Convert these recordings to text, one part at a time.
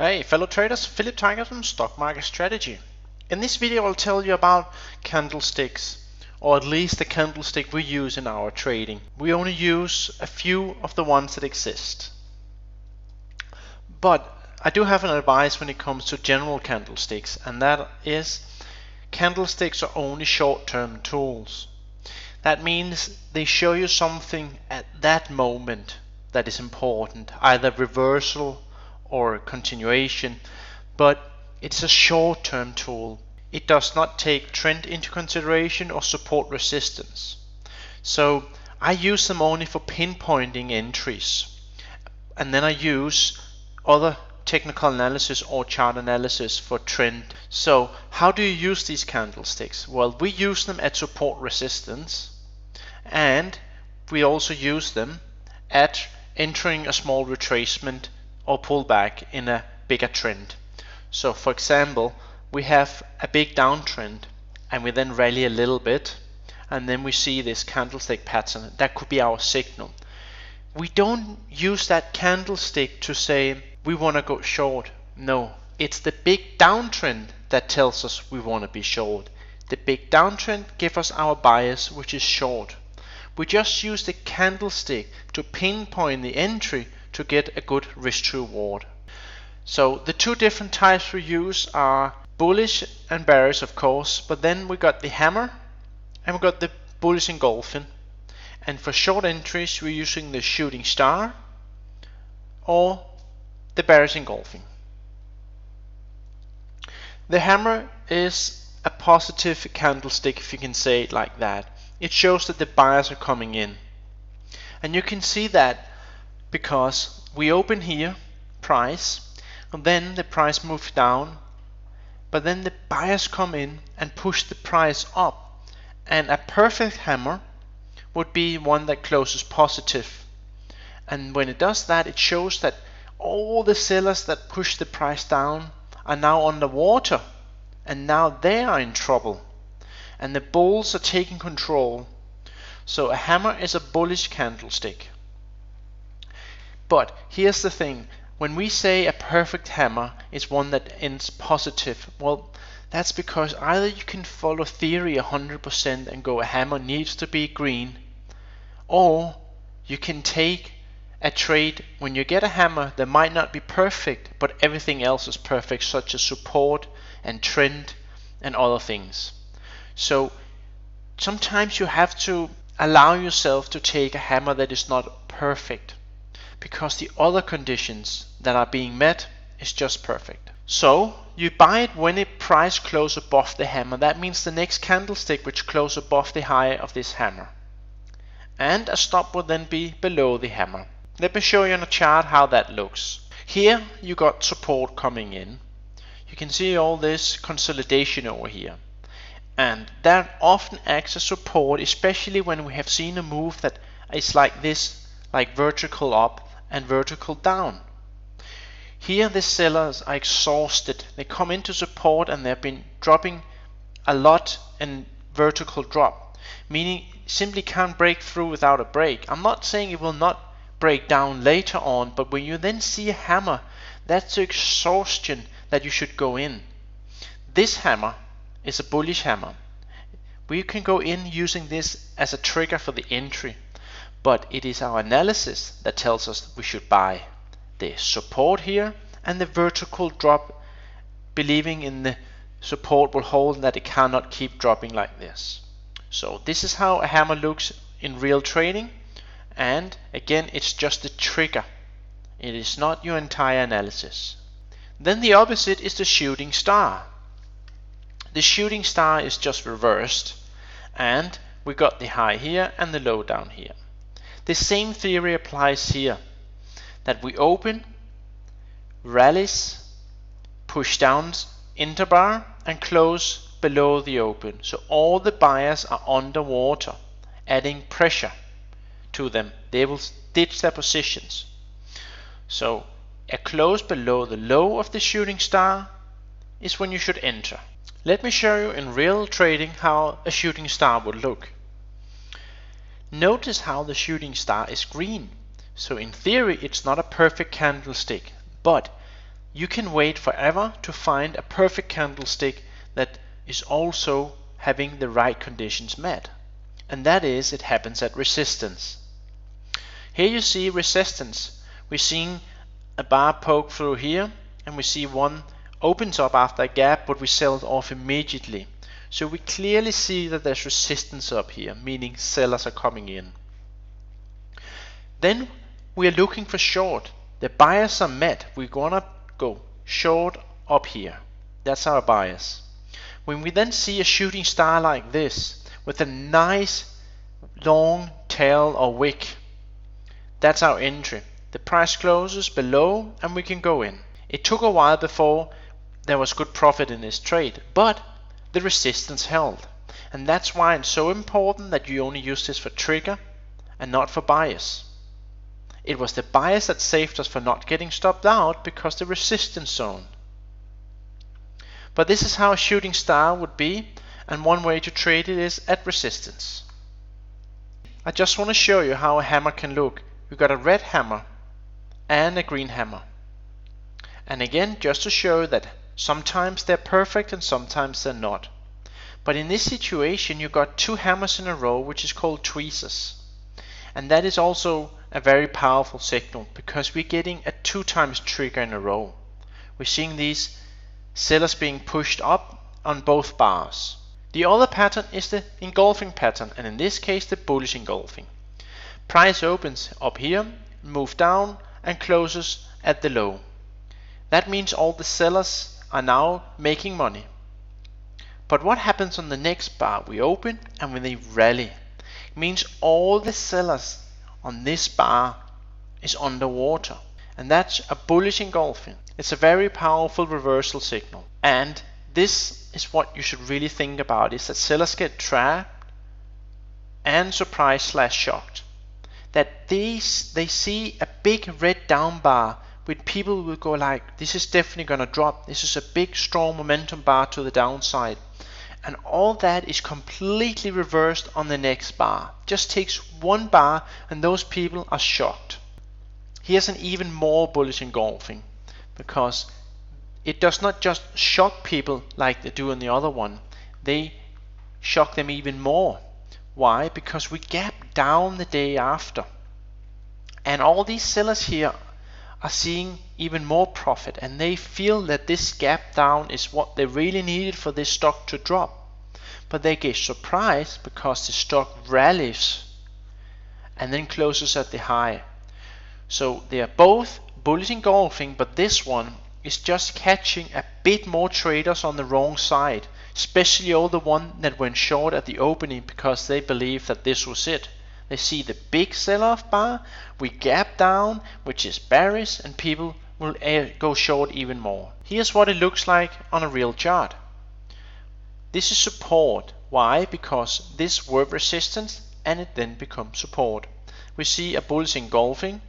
Hey fellow traders, Philip Tiger from Stock Market Strategy. In this video I'll tell you about candlesticks, or at least the candlestick we use in our trading. We only use a few of the ones that exist. But I do have an advice when it comes to general candlesticks, and that is candlesticks are only short-term tools. That means they show you something at that moment that is important, either reversal or continuation, but it's a short-term tool. It does not take trend into consideration or support resistance. So I use them only for pinpointing entries, and then I use other technical analysis or chart analysis for trend. So how do you use these candlesticks? Well, we use them at support resistance, and we also use them at entering a small retracement or pullback in a bigger trend. So for example, we have a big downtrend and we then rally a little bit, and then we see this candlestick pattern. That could be our signal. We don't use that candlestick to say we want to go short. No, it's the big downtrend that tells us we want to be short. The big downtrend gives us our bias, which is short. We just use the candlestick to pinpoint the entry to get a good risk to reward. So the two different types we use are bullish and bearish, of course, but then we got the hammer and we got the bullish engulfing. And for short entries we're using the shooting star or the bearish engulfing. The hammer is a positive candlestick, if you can say it like that. It shows that the buyers are coming in, and you can see that because we open here, price, and then the price moves down, but then the buyers come in and push the price up, and a perfect hammer would be one that closes positive. And when it does that, it shows that all the sellers that push the price down are now underwater, and now they are in trouble, and the bulls are taking control. So a hammer is a bullish candlestick. But here's the thing, when we say a perfect hammer is one that ends positive, well, that's because either you can follow theory 100% and go a hammer needs to be green, or you can take a trade when you get a hammer that might not be perfect, but everything else is perfect, such as support and trend and other things. So sometimes you have to allow yourself to take a hammer that is not perfect, because the other conditions that are being met is just perfect. So you buy it when the price closes above the hammer. That means the next candlestick which closes above the high of this hammer, and a stop will then be below the hammer. Let me show you on a chart how that looks. Here you got support coming in. You can see all this consolidation over here, and that often acts as support, especially when we have seen a move that is like this, like vertical up and vertical down. Here the sellers are exhausted. They come into support and they've been dropping a lot in vertical drop, meaning simply can't break through without a break. I'm not saying it will not break down later on, but when you then see a hammer, that's the exhaustion that you should go in. This hammer is a bullish hammer. We can go in using this as a trigger for the entry, but it is our analysis that tells us we should buy the support here and the vertical drop, believing in the support will hold, that it cannot keep dropping like this. So this is how a hammer looks in real trading, and again it's just a trigger. It is not your entire analysis. Then the opposite is the shooting star. The shooting star is just reversed, and we got the high here and the low down here. The same theory applies here, that we open, rallies, push down interbar and close below the open. So all the buyers are underwater, adding pressure to them. They will ditch their positions. So a close below the low of the shooting star is when you should enter. Let me show you in real trading how a shooting star would look. Notice how the shooting star is green. So in theory it's not a perfect candlestick, but you can wait forever to find a perfect candlestick that is also having the right conditions met. And that is, it happens at resistance. Here you see resistance. We're seeing a bar poke through here, and we see one opens up after a gap, but we sell it off immediately. So we clearly see that there's resistance up here, meaning sellers are coming in. Then we are looking for short. The buyers are met. We're gonna go short up here. That's our bias. When we then see a shooting star like this with a nice long tail or wick, that's our entry. The price closes below and we can go in. It took a while before there was good profit in this trade, but the resistance held. And that's why it's so important that you only use this for trigger and not for bias. It was the bias that saved us for not getting stopped out because the resistance zone. But this is how a shooting star would be, and one way to trade it is at resistance. I just want to show you how a hammer can look. We've got a red hammer and a green hammer. And again, just to show that sometimes they're perfect and sometimes they're not. But in this situation you got two hammers in a row, which is called tweezers. And that is also a very powerful signal because we're getting a 2 times trigger in a row. We're seeing these sellers being pushed up on both bars. The other pattern is the engulfing pattern, and in this case the bullish engulfing. Price opens up here, move down and closes at the low. That means all the sellers are now making money. But what happens on the next bar? We open and when they rally, it means all the sellers on this bar is underwater, and that's a bullish engulfing. It's a very powerful reversal signal, and this is what you should really think about, is that sellers get trapped and surprised / shocked. That they see a big red down bar with people will go like, this is definitely gonna drop, this is a big strong momentum bar to the downside, and all that is completely reversed on the next bar. Just takes one bar and those people are shocked. Here's an even more bullish engulfing, because it does not just shock people like they do in the other one, they shock them even more. Why? Because we gap down the day after, and all these sellers here are seeing even more profit, and they feel that this gap down is what they really needed for this stock to drop. But they get surprised because the stock rallies and then closes at the high. So they are both bullish engulfing, but this one is just catching a bit more traders on the wrong side, especially all the one that went short at the opening because they believe that this was it. They see the big sell-off bar, we gap down, which is bearish, and people will go short even more. Here's what it looks like on a real chart. This is support. Why? Because this were resistance and it then becomes support. We see a bullish engulfing,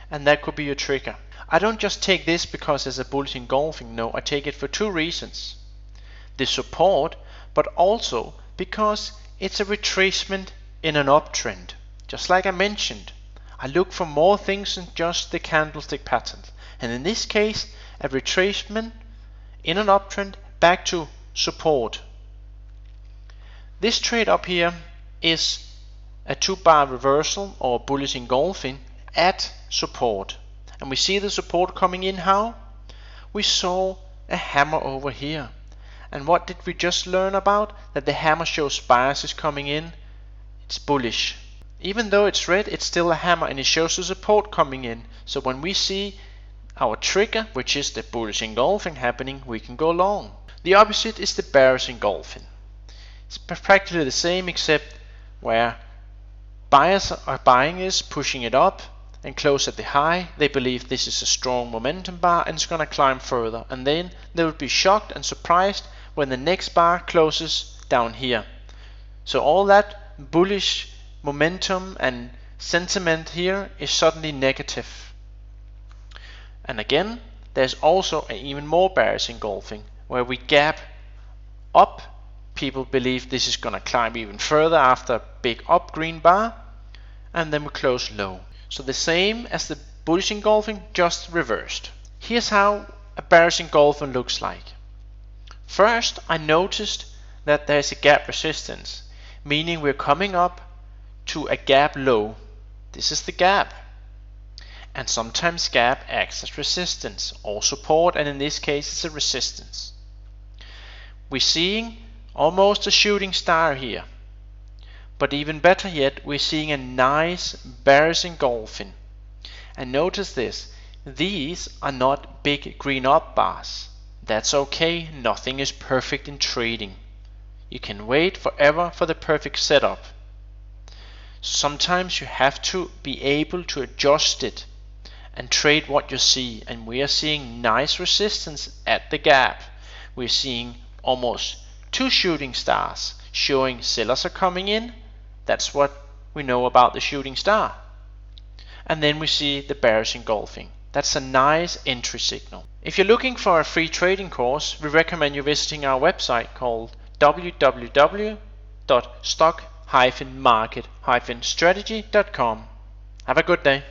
and that could be a trigger. I don't just take this because there's a bullish engulfing. No, I take it for 2 reasons. The support, but also because it's a retracement in an uptrend. Just like I mentioned, I look for more things than just the candlestick patterns. And in this case, a retracement in an uptrend back to support. This trade up here is a 2-bar reversal or bullish engulfing at support. And we see the support coming in how? We saw a hammer over here. And what did we just learn about? That the hammer shows biases coming in. It's bullish. Even though it's red, it's still a hammer, and it shows the support coming in. So when we see our trigger, which is the bullish engulfing happening, we can go long. The opposite is the bearish engulfing. It's practically the same, except where buyers are buying is pushing it up and close at the high. They believe this is a strong momentum bar and it's going to climb further, and then they will be shocked and surprised when the next bar closes down here. So all that bullish momentum and sentiment here is suddenly negative. And again, there's also an even more bearish engulfing where we gap up. People believe this is going to climb even further after a big up green bar, and then we close low. So the same as the bullish engulfing, just reversed. Here's how a bearish engulfing looks like. First, I noticed that there's a gap resistance, meaning we're coming up to a gap low. This is the gap. And sometimes gap acts as resistance or support, and in this case it's a resistance. We're seeing almost a shooting star here. But even better yet, we're seeing a nice bearish engulfing. And notice this, these are not big green up bars. That's okay, nothing is perfect in trading. You can wait forever for the perfect setup. Sometimes you have to be able to adjust it and trade what you see, and we are seeing nice resistance at the gap. We're seeing almost two shooting stars showing sellers are coming in. That's what we know about the shooting star. And then we see the bearish engulfing. That's a nice entry signal. If you're looking for a free trading course, we recommend you visiting our website called www.stock-market-strategy.com. Have a good day.